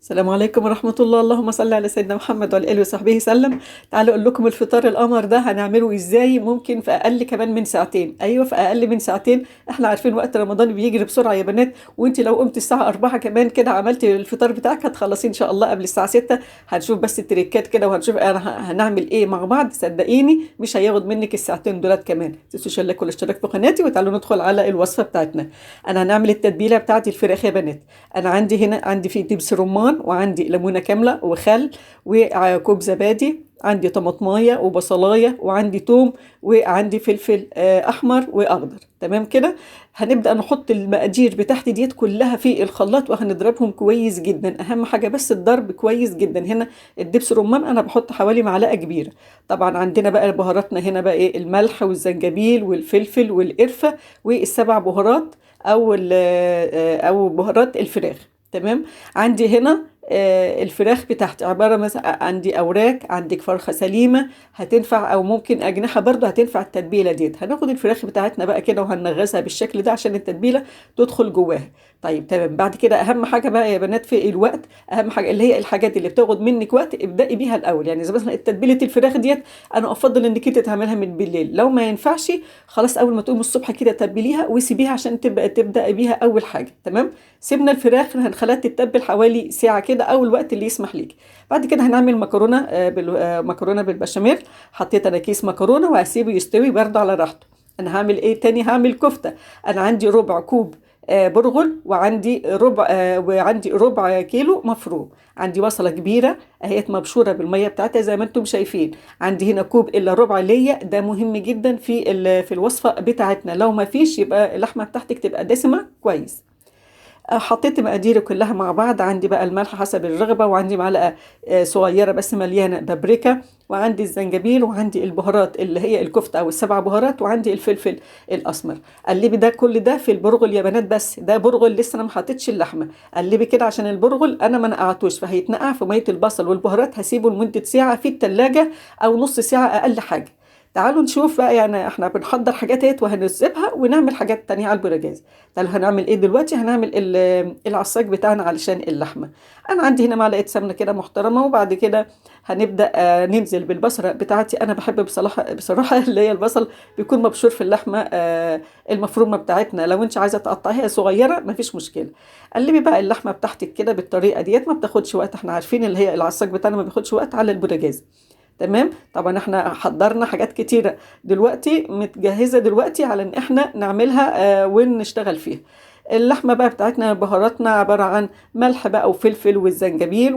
السلام عليكم ورحمة الله. اللهم صل على سيدنا محمد وعلى آله وصحبه وسلم. تعالوا أقول لكم الفطار القمر ده هنعمله إزاي، ممكن في أقل كمان من ساعتين. أيوة، في أقل من ساعتين. إحنا عارفين وقت رمضان بيجري بسرعة يا بنات، وأنت لو قمت الساعة 4 كمان كده عملتي الفطار بتاعك هتخلصي إن شاء الله قبل الساعة 6. هنشوف بس التريكات كده، وهنشوف هنعمل إيه مع بعض. صدقيني مش هياخد منك الساعتين دولت كمان. تنسوش اللايك والاشتراك في قناتي، وتعالوا ندخل على الوصفة بتاعتنا. أنا هنعمل التتبيلة بتاعتي الفراخ يا بنات. انا عندي في دبس رمان، وعندي ليمونه كامله وخل وكوب زبادي، عندي طماطمايه وبصلايه وعندي توم، وعندي فلفل احمر واخضر. تمام كده. هنبدا نحط المقادير بتاعتي ديت كلها في الخلاط وهنضربهم كويس جدا. اهم حاجه بس الضرب كويس جدا. هنا الدبس رمان انا بحط حوالي معلقه كبيره. طبعا عندنا بقى بهاراتنا هنا بقى ايه، الملح والزنجبيل والفلفل والقرفه والسبع بهارات، او بهارات الفراخ. تمام. عندي هنا الفراخ بتاعتي عبارة مثلا عندي أوراق، عندك فرخة سليمة هتنفع، أو ممكن أجنحة برضو هتنفع التتبيلة ديت. هناخد الفراخ بتاعتنا بقى كده وهنغسها بالشكل ده عشان التتبيلة تدخل جواها. طيب تمام. بعد كده أهم حاجة بقى يا بنات في الوقت، أهم حاجة اللي هي الحاجات اللي بتاخد منك وقت ابدأي بيها الأول. يعني زي مثلا تتبيلة الفراخ ديت أنا أفضل إنك أنت تعملها من بالليل. لو ما ينفعش خلاص أول ما تقوم الصبح كده تتبليها وسيبيها عشان تبدأ بيها أول حاجة. تمام. سيبنا الفراخ هنخليها تتبل حوالي ساعة كده أو الوقت اللي يسمح ليك. بعد كده هنعمل مكرونة مكرونة بالبشاميل. حطيت أنا كيس مكرونة وهسيبه يستوي برضه على راحته. أنا هعمل إيه تاني؟ هعمل كفتة. أنا عندي ربع كوب برغل، وعندي ربع كيلو مفروم. عندي بصلة كبيرة اهيت مبشورة بالمية بتاعتها زي ما انتم شايفين. عندي هنا كوب الا ربع ليا، ده مهم جدا في الوصفة بتاعتنا. لو ما فيش يبقى اللحمة بتاعتك تبقى دسمة كويس. حطيت مقاديري كلها مع بعض. عندي بقى الملح حسب الرغبة، وعندي معلقة صغيرة بس مليانة بابريكا، وعندي الزنجبيل، وعندي البهارات اللي هي الكفتة أو السبع بهارات، وعندي الفلفل الأسمر. قلبي ده كل ده في البرغل يا بنات، بس ده برغل لسه أنا ما حطيتش اللحمة. قلبي كده عشان البرغل أنا ما نقعتوش فهيتنقع في مية البصل والبهارات. هسيبه لمدة ساعة في التلاجة أو نص ساعة أقل حاجة. تعالوا نشوف بقى، يعني احنا بنحضر حاجات اهيت وهنسيبها ونعمل حاجات تانية على البوتاجاز. تعالوا هنعمل ايه دلوقتي. هنعمل العصاج بتاعنا علشان اللحمة. انا عندي هنا معلقة سمنة كده محترمة، وبعد كده هنبدأ ننزل بالبصلة بتاعتي. انا بحب بصراحة اللي هي البصل بيكون مبشور في اللحمة المفرومة بتاعتنا. لو انت عايزة تقطعيها صغيرة مفيش مشكلة. قلبي بقى اللحمة بتاعتك كده بالطريقة ديت، ما بتاخدش وقت. احنا عارفين اللي هي العصاج بتاعنا ما بياخدش وقت على البوتاجاز. تمام. طبعا احنا حضرنا حاجات كتيرة دلوقتي متجهزة دلوقتي على ان احنا نعملها ونشتغل فيها. اللحمة بقى بتاعتنا بهاراتنا عبارة عن ملح بقى وفلفل والزنجبيل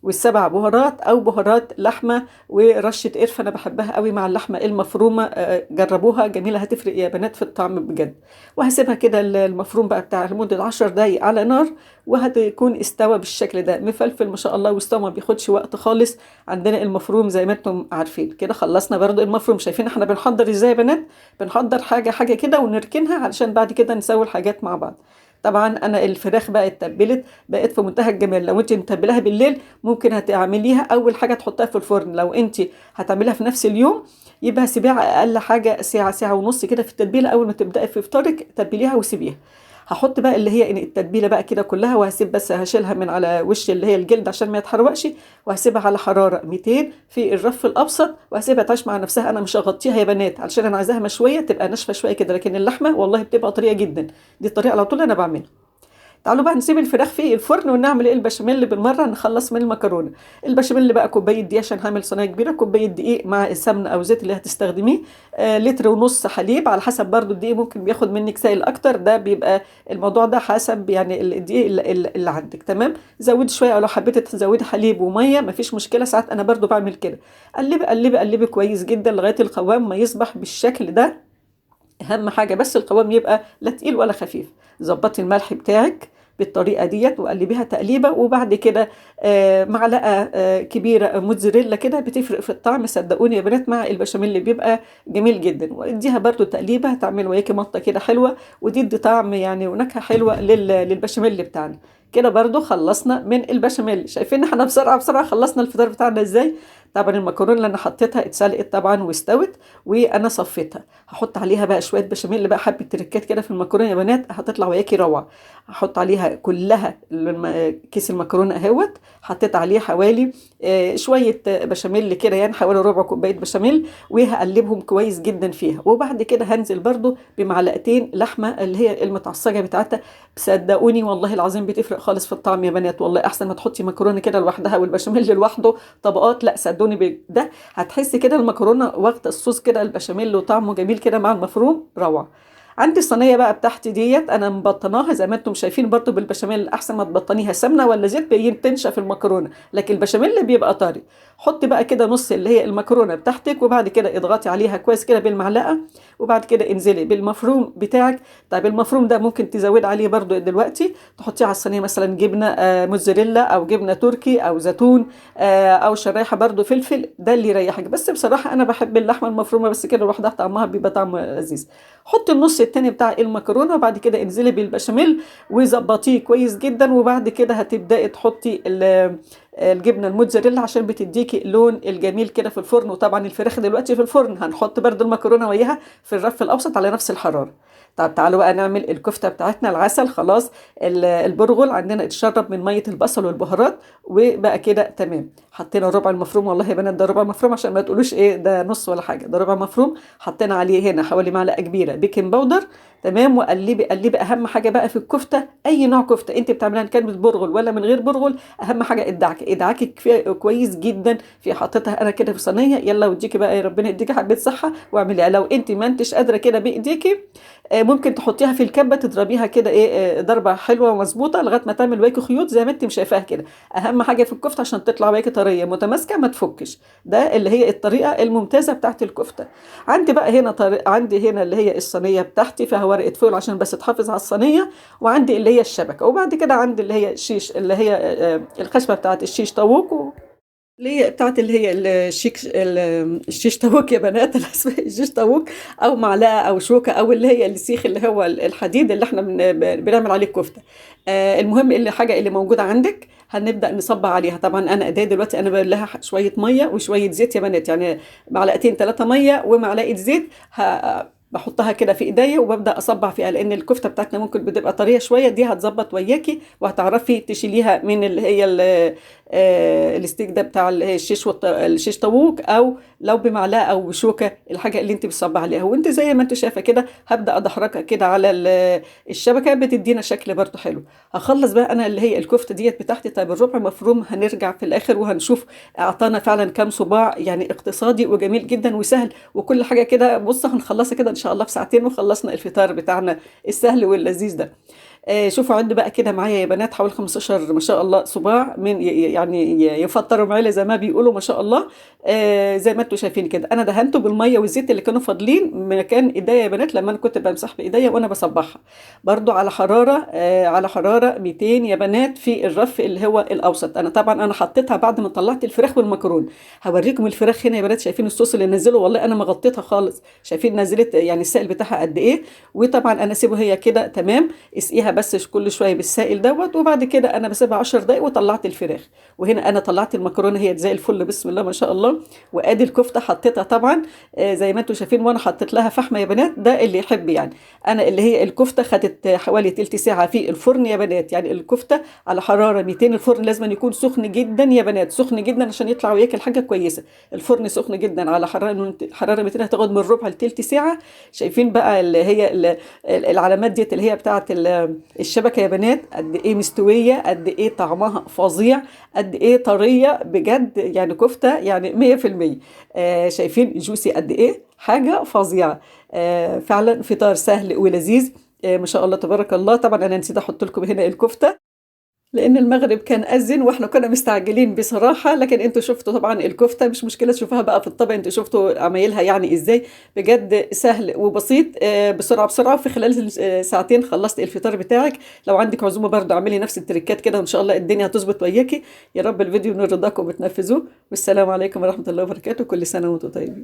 والسبع بهارات او بهارات لحمة ورشة قرفة. انا بحبها قوي مع اللحمة المفرومة. جربوها جميلة، هتفرق يا بنات في الطعم بجد. وهسيبها كده المفروم بقى بتاع لمدة 10 دقايق على نار، وهتكون استوى بالشكل ده مفلفل ما شاء الله، واستوى ما بياخدش وقت خالص. عندنا المفروم زي ما انتم عارفين كده. خلصنا برضو المفروم. شايفين احنا بنحضر ازاي يا بنات؟ بنحضر حاجة حاجة كده ونركنها علشان بعد كده نسوي الحاجات مع بعض. طبعا انا الفراخ بقى اتبلت بقت في منتهى الجمال. لو انت متبلاها بالليل ممكن هتعمليها اول حاجه تحطها في الفرن. لو انت هتعمليها في نفس اليوم يبقى سيبيها اقل حاجه ساعه، ساعه ونص كده في التتبيله. اول ما تبداي في فطارك تبليها وسيبيها. هحط بقى اللي هي التتبيله بقى كده كلها، وهسيب بس هشيلها من على وش اللي هي الجلد عشان ما يتحرقش، وهسيبها على حراره 200 في الرف الابسط، وهسيبها تعيش مع نفسها. انا مش هغطيها يا بنات علشان انا عايزاها مشويه تبقى ناشفه شويه كده، لكن اللحمه والله بتبقى طريه جدا. دي الطريقه على طول انا بعملها. تعالوا بقى نسيب الفراخ في الفرن ونعمل ايه البشاميل بالمره. نخلص من المكرونه. البشاميل بقى كوبايه دقيق عشان هعمل صينيه كبيره. كوبايه دقيق مع السمنه او زيت اللي هتستخدميه. لتر ونص حليب على حسب برضو الدقيق، ممكن بياخد منك سائل اكتر. ده بيبقى الموضوع ده حسب يعني الدقيق اللي عندك. تمام. زودي شويه، او لو حبيتي تزودي حليب وميه مفيش مشكله. ساعات انا برضو بعمل كده. قلبي قلبي قلبي كويس جدا لغايه القوام ما يصبح بالشكل ده. اهم حاجه بس القوام يبقى لا تقيل ولا خفيف. ظبطي الملح بتاعك بالطريقه ديت وقلبيها تقليبه. وبعد كده معلقه كبيره موتزاريلا كده بتفرق في الطعم. صدقوني يا بنات مع البشاميل اللي بيبقى جميل جدا. واديها برضو تقليبه هتعمل وياكي مطه كده حلوه، وتدي طعم يعني ونكهه حلوه للبشاميل بتاعنا. كده برضو خلصنا من البشاميل. شايفين احنا بسرعه بسرعه خلصنا الفطار بتاعنا ازاي. طبعا المكرونه اللي انا حطيتها اتسلقت طبعا واستوت، وانا صفيتها. هحط عليها بقى شويه بشاميل بقى، حبه تركات كده في المكرونه يا بنات هتطلع وياكي روعه. هحط عليها كلها كيس المكرونه اهوت، حطيت عليه حوالي شويه بشاميل كده، يعني حوالي ربع كوبايه بشاميل، وهقلبهم كويس جدا فيها. وبعد كده هنزل برضو بمعلقتين لحمه اللي هي المتعصجه بتاعتها. صدقوني والله العظيم بتفرق خالص في الطعم يا بنات، والله احسن ما تحطي مكرونه كده لوحدها والبشاميل لوحده طبقات. لا صدقوني ده هتحسي كده المكرونه واخده الصوص كده البشاميل وطعمه جميل كده مع المفروم روعه. عندي الصينيه بقى بتاعتي ديت انا مبطناها زي ما انتم شايفين برضو بالبشاميل. احسن ما تبطنيها سمنه ولا زيت بتنشف المكرونه، لكن البشاميل بيبقى طري. حطي بقى كده نص اللي هي المكرونه بتاعتك، وبعد كده اضغطي عليها كويس كده بالمعلقه، وبعد كده انزلي بالمفروم بتاعك. طيب المفروم ده ممكن تزودي عليه برضو دلوقتي، تحطيه على الصينيه مثلا جبنه موتزاريلا او جبنه تركي او زيتون او شرايح برضو فلفل، ده اللي يريحك. بس بصراحه انا بحب اللحمه المفرومه بس كده لوحدها، طعمها بيبقى طعم لذيذ. حطي النص التاني بتاع المكرونه، وبعد كده انزلي بالبشاميل وظبطيه كويس جدا. وبعد كده هتبداي تحطي الجبنه الموتزاريلا عشان بتديكي اللون الجميل كده في الفرن. وطبعا الفراخ دلوقتي في الفرن، هنحط برضو المكرونه وياها في الرف الاوسط على نفس الحراره. طب تعالوا بقى نعمل الكفته بتاعتنا. العسل خلاص، البرغل عندنا اتشرب من ميه البصل والبهارات، وبقى كده تمام. حطينا ربع المفروم، والله يا بنات ده ربع مفروم عشان ما تقولوش ايه ده نص ولا حاجه، ده ربع مفروم. حطينا عليه هنا حوالي معلقه كبيره بيكنج باودر. تمام. وقلبي قلبي. اهم حاجه بقى في الكفته، اي نوع كفته انت بتعملها ان كان بالبرغل ولا من غير برغل، اهم حاجه ادعكي كويس جدا في حطيتها انا كده في صينيه. يلا وديكي بقى يا ربنا يديكي حبه صحه واعمليها. لو انت ما انتش قادره كده بايديكي ممكن تحطيها في الكبه تضربيها كده ايه ضربه حلوه ومظبوطه لغايه ما تعمل واكي خيوط زي ما انت شايفاها كده. اهم حاجه في الكفته عشان تطلع واكي طريه متماسكه ما تفكش، ده اللي هي الطريقه الممتازه بتاعت الكفته. عندي بقى هنا عندي هنا اللي هي الصينيه بتاعتي فيها ورقه فويل عشان بس تحافظ على الصينيه، وعندي اللي هي الشبكه، وبعد كده عندي اللي هي الشيش اللي هي الخشبه بتاعت الشيش طاووق، اللي هي بتاعت اللي هي الشيش طاووق يا بنات. أنا اسمها الشيش طاووق، او معلقه او شوكه، او اللي هي السيخ اللي هو الحديد اللي احنا بنعمل عليه الكفته. المهم اللي حاجه اللي موجوده عندك هنبدا نصب عليها. طبعا انا اداه دلوقتي انا بلها شويه ميه وشويه زيت يا بنات، يعني معلقتين ثلاثه ميه ومعلقه زيت. بحطها كده في ايديا وببدا اصبع فيها، لان الكفته بتاعتنا ممكن بتبقى طريه شويه، دي هتظبط وياكي وهتعرفي تشيليها من اللي هي الستيك ده بتاع اللي هي الشيش طاووق، او لو بمعلقه او بشوكه الحاجه اللي انت بتصبع عليها. وانت زي ما انت شايفه كده هبدا ادحرجها كده على الشبكه، بتدينا شكل برضه حلو. هخلص بقى انا اللي هي الكفته ديت بتاعتي. طيب الربع مفروم هنرجع في الاخر وهنشوف اعطانا فعلا كام صباع، يعني اقتصادي وجميل جدا وسهل وكل حاجه كده. بص هنخلصها كده ان شاء الله في ساعتين وخلصنا الفطار بتاعنا السهل واللذيذ ده. شوفوا عندي بقى كده معايا يا بنات حوالي 15 ما شاء الله صباع من يعني يفطروا معايا زي ما بيقولوا ما شاء الله. زي ما انتم شايفين كده انا دهنته بالميه والزيت اللي كانوا فاضلين مكان ايديا يا بنات لما انا كنت بمسح بايديا وانا بصبحها. برضو على حراره على حراره 200 يا بنات في الرف اللي هو الاوسط. انا طبعا انا حطيتها بعد ما طلعت الفراخ والمكرون. هوريكم الفراخ هنا يا بنات، شايفين الصوص اللي نزله؟ والله انا ما غطيتها خالص، شايفين نزلت يعني السائل بتاعها قد ايه. وطبعا انا سيبه هي كده تمام، اسقيها بس كل شويه بالسائل دوت. وبعد كده انا بسيبها 10 دقايق وطلعت الفراخ. وهنا انا طلعت المكرونه هي زي الفل بسم الله ما شاء الله. وادي الكفته حطيتها طبعا زي ما انتم شايفين، وانا حطيت لها فحمه يا بنات، ده اللي يحب يعني. انا اللي هي الكفته خدت حوالي تلت ساعه في الفرن يا بنات، يعني الكفته على حراره 200. الفرن لازم يكون سخن جدا يا بنات، سخن جدا عشان يطلع وياكل حاجه كويسه. الفرن سخن جدا على حراره 200 هتاخد من ربع لتلت ساعه. شايفين بقى اللي هي العلامات ديت اللي هي بتاعه الشبكه يا بنات قد ايه مستويه، قد ايه طعمها فظيع، قد ايه طريه بجد، يعني كفته يعني 100%. شايفين جوسي قد ايه، حاجه فظيعه. فعلا فطار سهل ولذيذ. ما شاء الله تبارك الله. طبعا انا نسيت احط لكم هنا الكفته لان المغرب كان اذن واحنا كنا مستعجلين بصراحه، لكن انتوا شفتوا طبعا الكفته، مش مشكله تشوفوها بقى في الطبق. انتوا شفتوا عمايلها يعني ازاي، بجد سهل وبسيط. بسرعه بسرعه في خلال ساعتين خلصت الفطار بتاعك. لو عندك عزومه برضه اعملي نفس التريكات كده وان شاء الله الدنيا هتظبط وياكي. يا رب الفيديو ينور رضاكم وبتنفذوه. والسلام عليكم ورحمه الله وبركاته، كل سنه وانتم طيبين.